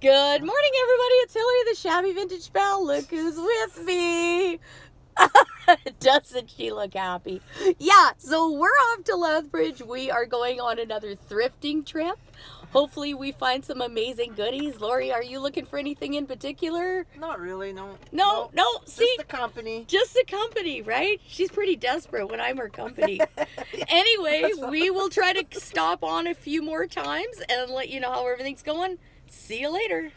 Good morning, everybody. It's Hilary, the Shabby Vintage Belle. Look who's with me. Doesn't she look happy? Yeah, so we're off to Lethbridge. We are going on another thrifting trip. Hopefully we find some amazing goodies. Lori, are you looking for anything in particular? Not really, no. No, see? Just the company. Just the company, right? She's pretty desperate when I'm her company. Anyway, we will try to stop on a few more times and let you know how everything's going. See you later.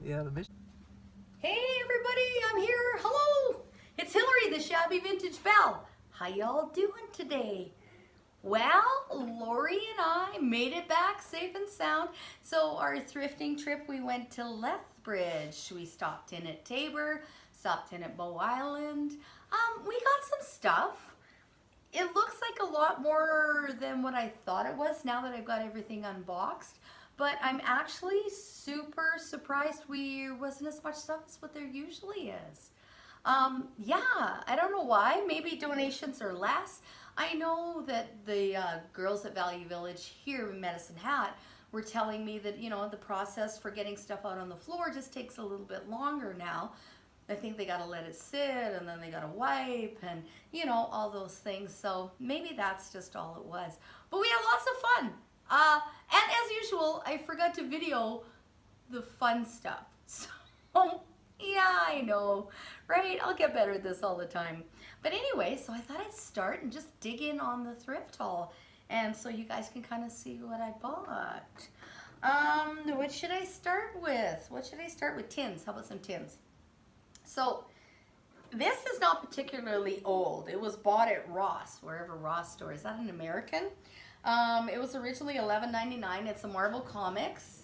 Yeah, the mission. Hey everybody, I'm here. Hello. It's Hilary, the Shabby Vintage Belle. How y'all doing today? Well, Lori and I made it back safe and sound. So our thrifting trip, we went to Lethbridge. We stopped in at Tabor, stopped in at Bow Island. We got some stuff. It looks like a lot more than what I thought it was now that I've got everything unboxed. But I'm actually super surprised there wasn't as much stuff as what there usually is. Yeah, I don't know why. Maybe donations are less. I know that the girls at Value Village here in Medicine Hat were telling me that, you know, the process for getting stuff out on the floor just takes a little bit longer now. I think they got to let it sit and then they got to wipe and, you know, all those things. So maybe that's just all it was. But we had lots of fun. And as usual, I forgot to video the fun stuff. So, yeah, I know, right? I'll get better at this all the time. But anyway, so I thought I'd start and just dig in on the thrift haul. And so you guys can kind of see what I bought. What should I start with? What should I start with? Tins. How about some tins? So, this is not particularly old. It was bought at Ross, wherever Ross store. Is that an American? It was originally $11.99. It's a Marvel Comics,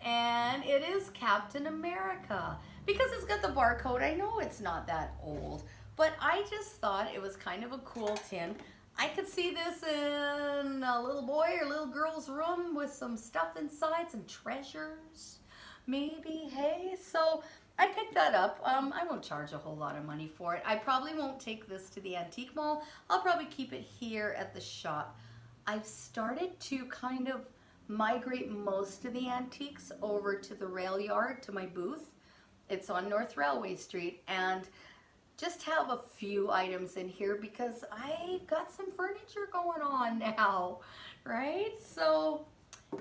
and it is Captain America. Because it's got the barcode, I know it's not that old, but I just thought it was kind of a cool tin. I could see this in a little boy or little girl's room with some stuff inside, some treasures, maybe, hey? So I picked that up. I won't charge a whole lot of money for it. I probably won't take this to the antique mall. I'll probably keep it here at the shop. I've started to kind of migrate most of the antiques over to the rail yard, to my booth. It's on North Railway Street, and just have a few items in here because I've got some furniture going on now, right? So,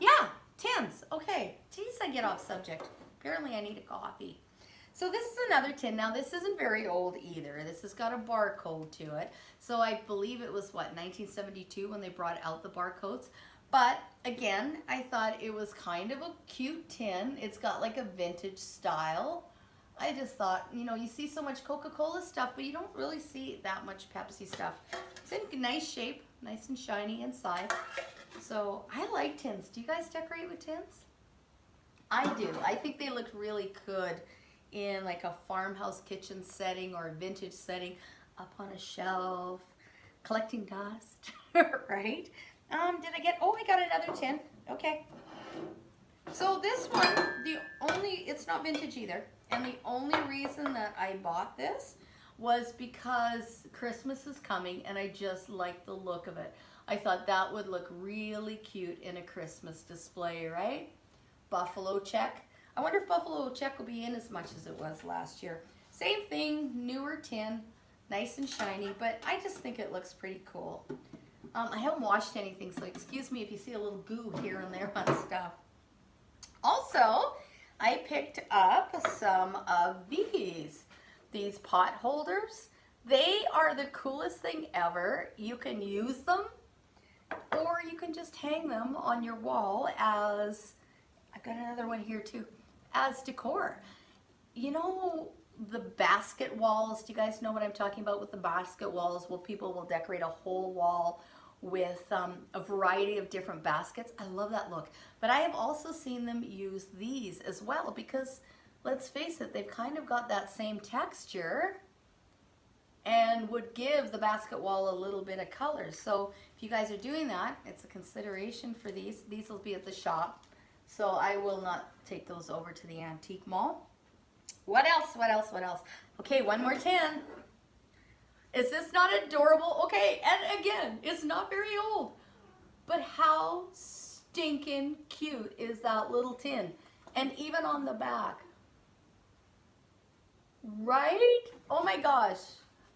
yeah, tins. Okay, geez, I get off subject. Apparently I need a coffee. So this is another tin. Now this isn't very old either. This has got a barcode to it. So I believe it was, what, 1972 when they brought out the barcodes. But again, I thought it was kind of a cute tin. It's got like a vintage style. I just thought, you know, you see so much Coca-Cola stuff, but you don't really see that much Pepsi stuff. It's in nice shape, nice and shiny inside. So I like tins. Do you guys decorate with tins? I do. I think they look really good in like a farmhouse kitchen setting or a vintage setting, up on a shelf, collecting dust, right? Did I get, oh, I got another tin. Okay. So this one, it's not vintage either. And the only reason that I bought this was because Christmas is coming and I just like the look of it. I thought that would look really cute in a Christmas display, right? Buffalo check. I wonder if Buffalo check will be in as much as it was last year. Same thing, newer tin, nice and shiny, but I just think it looks pretty cool. I haven't washed anything, so excuse me if you see a little goo here and there on stuff. Also, I picked up some of these pot holders. They are the coolest thing ever. You can use them, or you can just hang them on your wall as, I've got another one here too, as decor. You know the basket walls, do you guys know what I'm talking about with the basket walls? Well, people will decorate a whole wall with a variety of different baskets. I love that look. But I have also seen them use these as well because, let's face it, they've kind of got that same texture and would give the basket wall a little bit of color. So if you guys are doing that, it's a consideration for these. These will be at the shop. So I will not take those over to the antique mall. What else? What else? What else? Okay, one more tin. Is this not adorable? Okay, and again, it's not very old. But how stinking cute is that little tin? And even on the back. Right? Oh my gosh.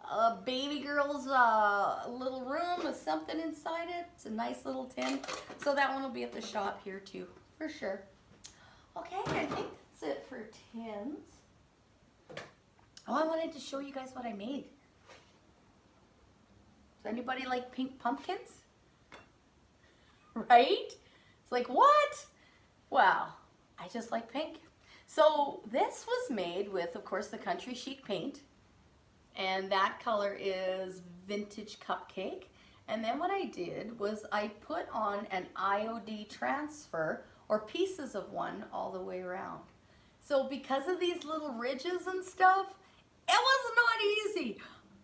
A baby girl's little room with something inside it. It's a nice little tin. So that one will be at the shop here too, for sure. Okay, I think that's it for tins. Oh, I wanted to show you guys what I made. Does anybody like pink pumpkins? Right? It's like, what? Well, I just like pink. So this was made with, of course, the Country Chic paint. And that color is Vintage Cupcake. And then what I did was I put on an IOD transfer, or pieces of one, all the way around. So because of these little ridges and stuff, it was not easy.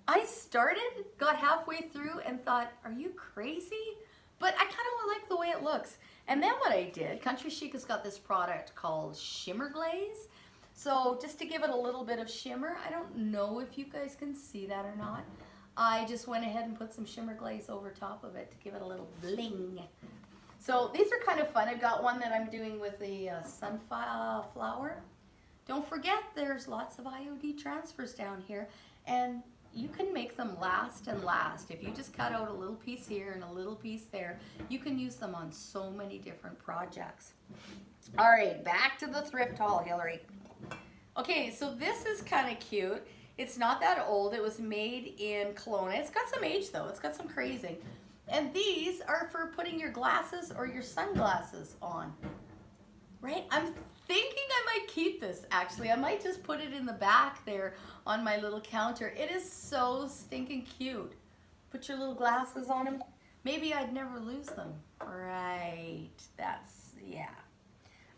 I started, got halfway through and thought, are you crazy? But I kind of like the way it looks. And then what I did, Country Chic has got this product called Shimmer Glaze. So just to give it a little bit of shimmer, I don't know if you guys can see that or not. I just went ahead and put some shimmer glaze over top of it to give it a little bling. So these are kind of fun. I've got one that I'm doing with the sunflower. Don't forget, there's lots of IOD transfers down here, and you can make them last and last. If you just cut out a little piece here and a little piece there, you can use them on so many different projects. All right, back to the thrift haul, Hilary. Okay, so this is kind of cute. It's not that old. It was made in Kelowna. It's got some age though. It's got some crazing. And these are for putting your glasses or your sunglasses on. Right? I'm thinking I might keep this actually. I might just put it in the back there on my little counter. It is so stinking cute. Put your little glasses on them. Maybe I'd never lose them. Right. That's, yeah.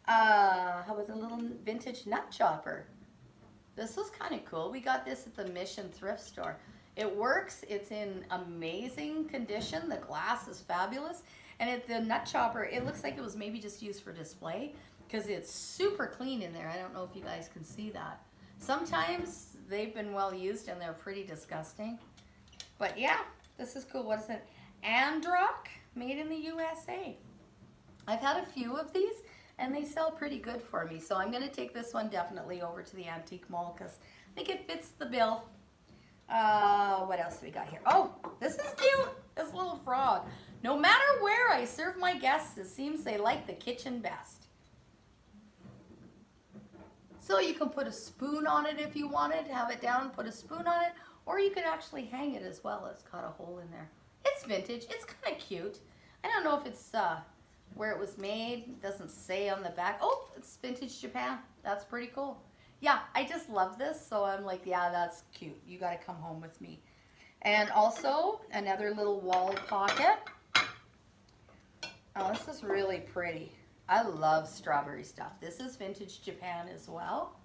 How about the little vintage nut chopper? This was kind of cool. We got this at the Mission thrift store. It works. It's in amazing condition. The glass is fabulous. And the nut chopper, it looks like it was maybe just used for display because it's super clean in there. I don't know if you guys can see that. Sometimes they've been well used and they're pretty disgusting. But yeah, this is cool. What is it? Androck, made in the USA. I've had a few of these and they sell pretty good for me. So I'm going to take this one definitely over to the antique mall because I think it fits the bill. What else do we got here? Oh, this is cute. This little frog. No matter where I serve my guests, it seems they like the kitchen best. So you can put a spoon on it if you wanted, have it down, put a spoon on it, or you could actually hang it as well. It's got a hole in there. It's vintage. It's kind of cute. I don't know if it's where it was made. It doesn't say on the back. Oh, it's vintage Japan. That's pretty cool. Yeah, I just love this, so I'm like, yeah, that's cute. You got to come home with me. And also, another little wall pocket. Oh, this is really pretty. I love strawberry stuff. This is vintage Japan as well.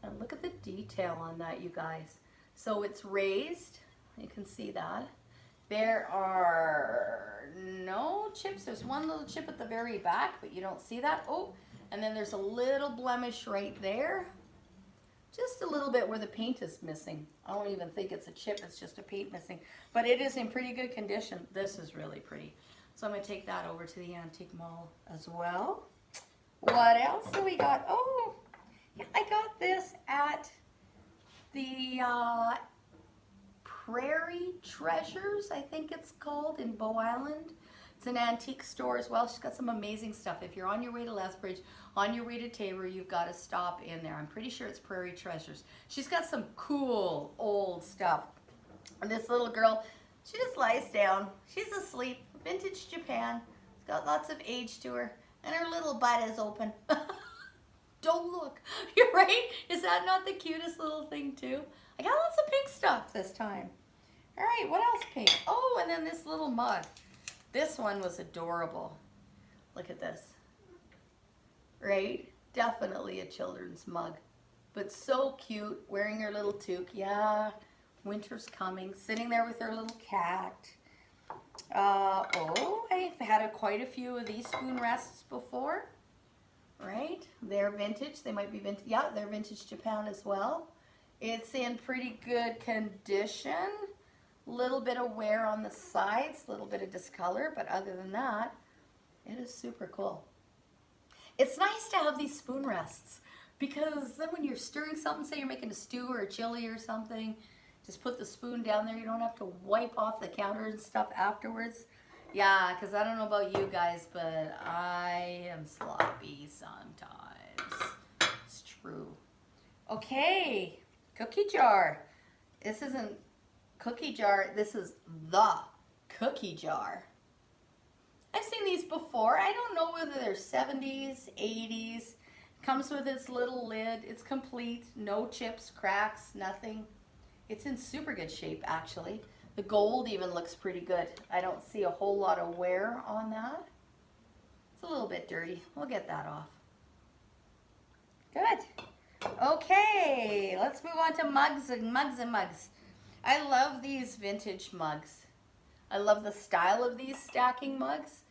And look at the detail on that, you guys. So it's raised. You can see that. There are no chips. There's one little chip at the very back, but you don't see that. Oh, and then there's a little blemish right there. Just a little bit where the paint is missing. I don't even think it's a chip, it's just a paint missing. But it is in pretty good condition. This is really pretty. So I'm gonna take that over to the antique mall as well. What else do we got? Oh, yeah, I got this at the Prairie Treasures, I think it's called, in Bow Island. It's an antique store as well. She's got some amazing stuff. If you're on your way to Lethbridge, on your way to Tabor, you've got to stop in there. I'm pretty sure it's Prairie Treasures. She's got some cool old stuff. And this little girl, she just lies down. She's asleep. Vintage Japan. It's got lots of age to her. And her little butt is open. Don't look. You're right. Is that not the cutest little thing too? I got lots of pink stuff this time. All right, what else pink? Oh, and then this little mug. This one was adorable. Look at this. Right? Definitely a children's mug. But so cute, wearing her little toque. Yeah, winter's coming. Sitting there with her little cat. Oh, I've had quite a few of these spoon rests before. Right? They're vintage. They might be vintage. Yeah, they're vintage Japan as well. It's in pretty good condition. Little bit of wear on the sides, little bit of discolor, but other than that, it is super cool. It's nice to have these spoon rests because then when you're stirring something, say you're making a stew or a chili or something, just put the spoon down there. You don't have to wipe off the counter and stuff afterwards. Yeah, because I don't know about you guys, but I am sloppy sometimes. It's true. Okay, cookie jar. This isn't cookie jar, this is the cookie jar. I've seen these before. I don't know whether they're 70s, 80s. Comes with its little lid. It's complete. No chips, cracks, nothing. It's in super good shape, actually. The gold even looks pretty good. I don't see a whole lot of wear on that. It's a little bit dirty. We'll get that off. Good. Okay, let's move on to mugs and mugs and mugs. I love these vintage mugs. I love the style of these stacking mugs.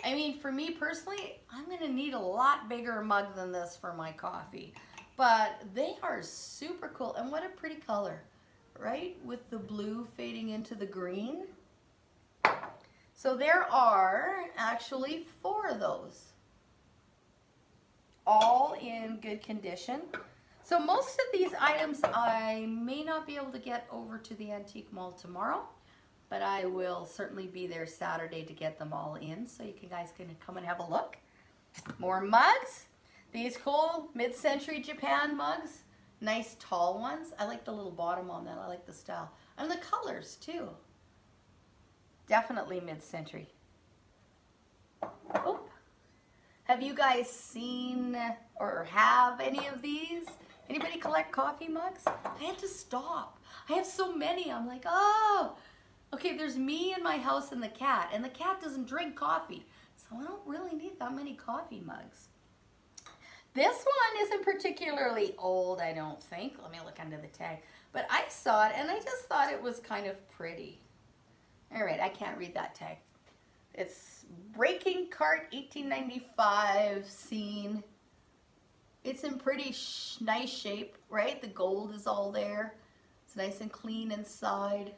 I mean, for me personally, I'm going to need a lot bigger mug than this for my coffee. But they are super cool. And what a pretty color, right? With the blue fading into the green. So there are actually 4 of those. All in good condition. So most of these items I may not be able to get over to the Antique Mall tomorrow. But I will certainly be there Saturday to get them all in, so you guys can come and have a look. More mugs. These cool mid-century Japan mugs. Nice tall ones. I like the little bottom on that. I like the style. And the colors, too. Definitely mid-century. Oh. Have you guys seen or have any of these? Anybody collect coffee mugs? I had to stop. I have so many. I'm like, oh. Okay, there's me and my house and the cat doesn't drink coffee, so I don't really need that many coffee mugs. This one isn't particularly old, I don't think. Let me look under the tag. But I saw it and I just thought it was kind of pretty. All right, I can't read that tag. It's Breaking Cart 1895 scene. It's in pretty nice shape, right? The gold is all there. It's nice and clean inside.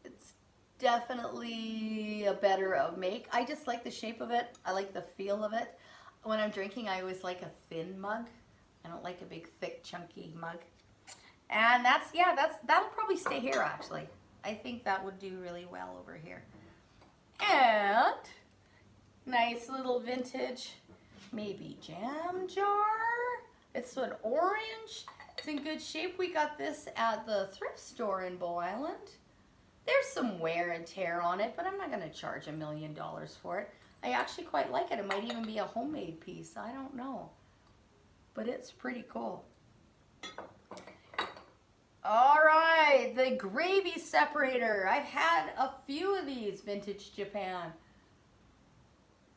It's definitely a better make. I just like the shape of it. I like the feel of it. When I'm drinking, I always like a thin mug. I don't like a big, thick, chunky mug. And that'll probably stay here, actually. I think that would do really well over here. And nice little vintage, maybe jam jar. It's an orange. It's in good shape. We got this at the thrift store in Bow Island. There's some wear and tear on it, but I'm not going to charge $1 million for it. I actually quite like it. It might even be a homemade piece. I don't know. But it's pretty cool. All right, the gravy separator. I've had a few of these vintage Japan.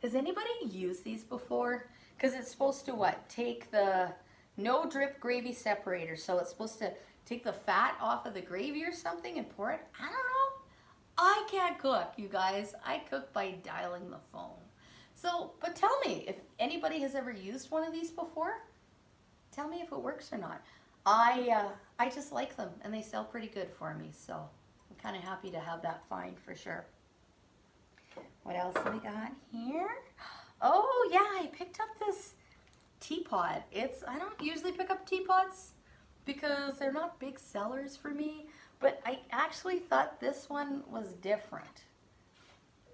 Has anybody used these before? Because it's supposed to what? Take the no drip gravy separator. So it's supposed to take the fat off of the gravy or something and pour it. I don't know. I can't cook, you guys. I cook by dialing the phone. So, but tell me if anybody has ever used one of these before. Tell me if it works or not. I just like them and they sell pretty good for me. So I'm kind of happy to have that find for sure. What else have we got here? Oh yeah, I picked up this teapot. I don't usually pick up teapots because they're not big sellers for me, but I actually thought this one was different,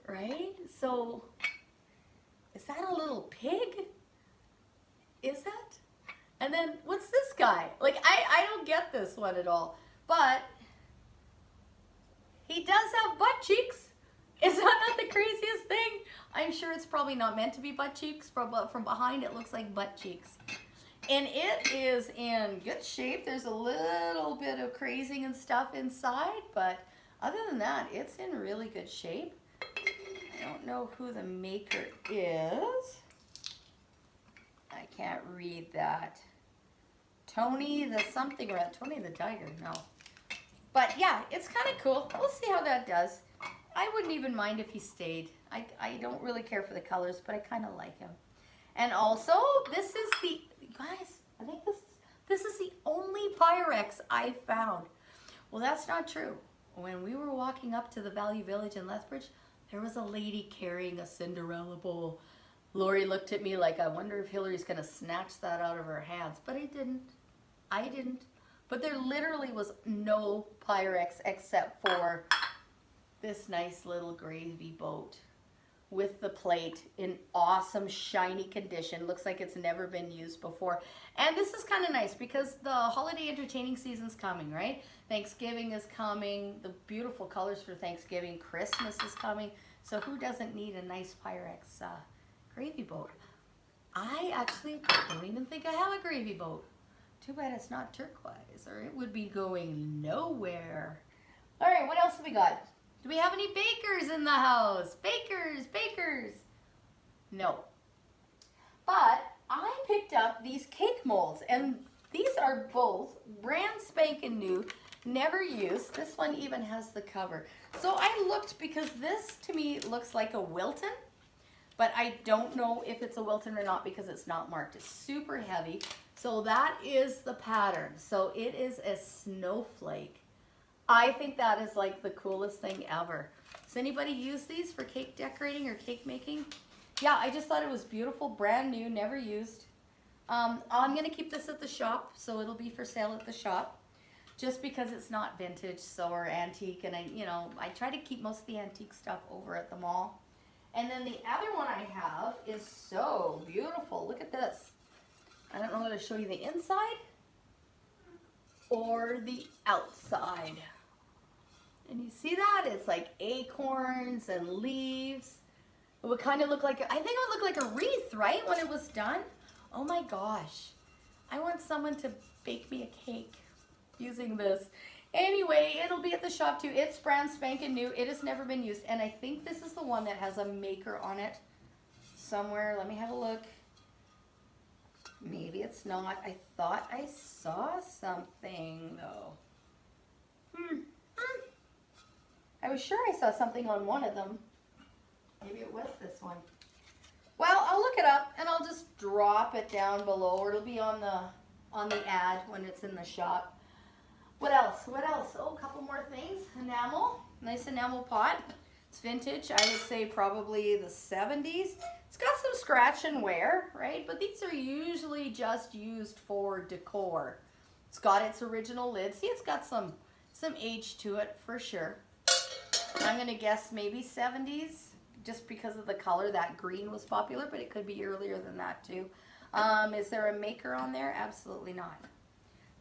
right? So, is that a little pig? Is that? And then, what's this guy? Like, I don't get this one at all, but he does have butt cheeks. Is that not the craziest thing? I'm sure it's probably not meant to be butt cheeks, but from behind it looks like butt cheeks. And it is in good shape. There's a little bit of crazing and stuff inside, but other than that, it's in really good shape. I don't know who the maker is. I can't read that. Tony the something, or Tony the Tiger, no. But yeah, it's kind of cool. We'll see how that does. I wouldn't even mind if he stayed. I don't really care for the colors, but I kind of like him. And also, this is the, guys, I think this is the only Pyrex I found. Well, that's not true. When we were walking up to the Value Village in Lethbridge, there was a lady carrying a Cinderella bowl. Lori looked at me like, I wonder if Hilary's gonna snatch that out of her hands, but I didn't. I didn't. But there literally was no Pyrex except for this nice little gravy boat with the plate in awesome shiny condition. Looks like it's never been used before. And this is kind of nice because the holiday entertaining season's coming, right? Thanksgiving is coming. The beautiful colors for Thanksgiving. Christmas is coming. So who doesn't need a nice Pyrex gravy boat? I actually don't even think I have a gravy boat. Too bad it's not turquoise, or it would be going nowhere. All right, what else have we got? Do we have any bakers in the house? Bakers, bakers. No. But I picked up these cake molds, and these are both brand spanking new, never used. This one even has the cover. So I looked because this to me looks like a Wilton, but I don't know if it's a Wilton or not because it's not marked. It's super heavy. So that is the pattern. So it is a snowflake. I think that is like the coolest thing ever. Does anybody use these for cake decorating or cake making? Yeah, I just thought it was beautiful, brand new, never used. I'm gonna keep this at the shop, so it'll be for sale at the shop, just because it's not vintage or antique, and I try to keep most of the antique stuff over at the mall. And then the other one I have is so beautiful. Look at this. I don't know whether to show you the inside or the outside. And you see that? It's like acorns and leaves. It would kind of look like, I think it would look like a wreath, right? When it was done. Oh my gosh. I want someone to bake me a cake using this. Anyway, it'll be at the shop too. It's brand spanking new. It has never been used. And I think this is the one that has a maker on it somewhere. Let me have a look. Maybe it's not. I thought I saw something though. I was sure I saw something on one of them. Maybe it was this one. Well, I'll look it up and I'll just drop it down below, or it'll be on the ad when it's in the shop. What else? What else? Oh, a couple more things. Enamel. Nice enamel pot. It's vintage. I would say probably the 70s. It's got some scratch and wear, right? But these are usually just used for decor. It's got its original lid. See, it's got some age to it for sure. I'm gonna guess maybe 70s, just because of the color. That green was popular, but it could be earlier than that too. Is there a maker on there? Absolutely not.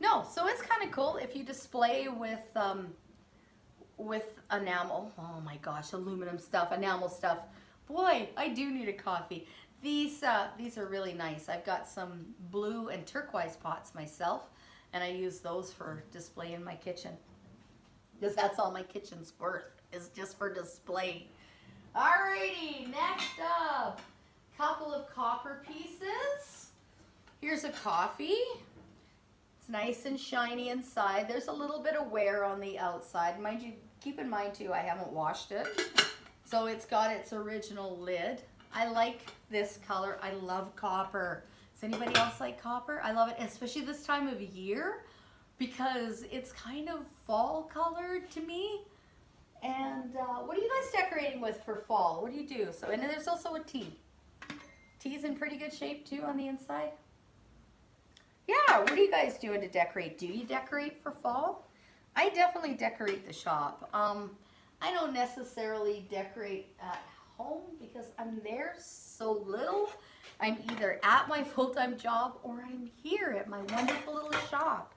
No, so it's kind of cool if you display with enamel. Oh my gosh, aluminum stuff, enamel stuff. Boy, I do need a coffee. These are really nice. I've got some blue and turquoise pots myself, and I use those for display in my kitchen. Because that's all my kitchen's worth, is just for display. Alrighty, next up, couple of copper pieces. Here's a coffee. It's nice and shiny inside. There's a little bit of wear on the outside. Mind you, keep in mind too, I haven't washed it. So it's got its original lid. I like this color. I love copper. Does anybody else like copper? I love it, especially this time of year, because it's kind of fall colored to me. And what are you guys decorating with for fall? What do you do? So, and then there's also a tea. Tea's in pretty good shape too on the inside. Yeah, what are you guys doing to decorate? Do you decorate for fall? I definitely decorate the shop. I don't necessarily decorate at home because I'm there so little. I'm either at my full-time job or I'm here at my wonderful little shop.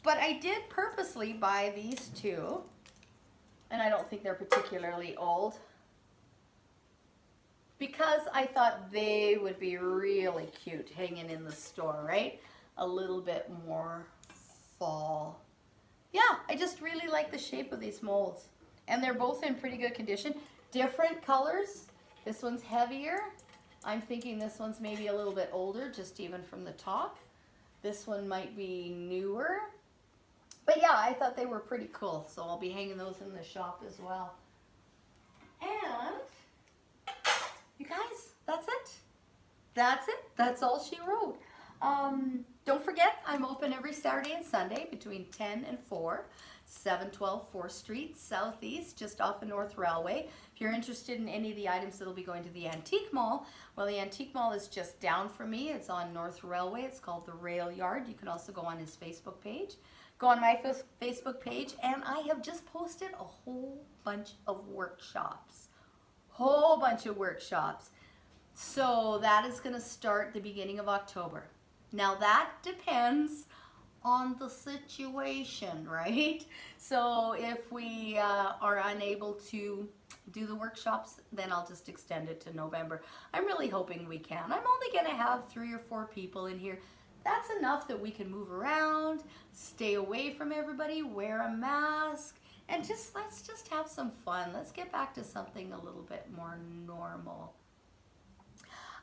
But I did purposely buy these two, and I don't think they're particularly old, because I thought they would be really cute hanging in the store, right? A little bit more fall. Yeah, I just really like the shape of these molds. And they're both in pretty good condition. Different colors. This one's heavier. I'm thinking this one's maybe a little bit older, just even from the top. This one might be newer. But yeah, I thought they were pretty cool. So I'll be hanging those in the shop as well. And you guys, that's it. That's it. That's all she wrote. Don't forget, I'm open every Saturday and Sunday between 10 and 4. 712 4th Street, Southeast, just off the North Railway. If you're interested in any of the items that'll be going to the Antique Mall, well, the Antique Mall is just down from me. It's on North Railway. It's called the Rail Yard. You can also go on his Facebook page. Go on my Facebook page, and I have just posted a whole bunch of workshops. Whole bunch of workshops. So that is going to start the beginning of October. Now that depends on the situation, right? So if we are unable to do the workshops, then I'll just extend it to November. I'm really hoping we can. I'm only going to have 3 or 4 people in here. That's enough that we can move around, stay away from everybody, wear a mask, and let's just have some fun. Let's get back to something a little bit more normal.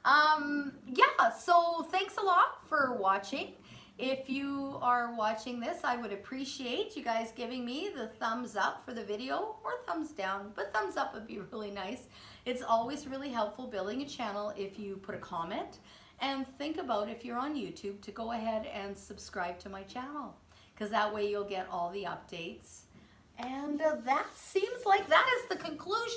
Yeah, so thanks a lot for watching. If you are watching this, I would appreciate you guys giving me the thumbs up for the video, or thumbs down, but thumbs up would be really nice. It's always really helpful building a channel if you put a comment, and think about, if you're on YouTube, to go ahead and subscribe to my channel, because that way you'll get all the updates. And that seems like that is the conclusion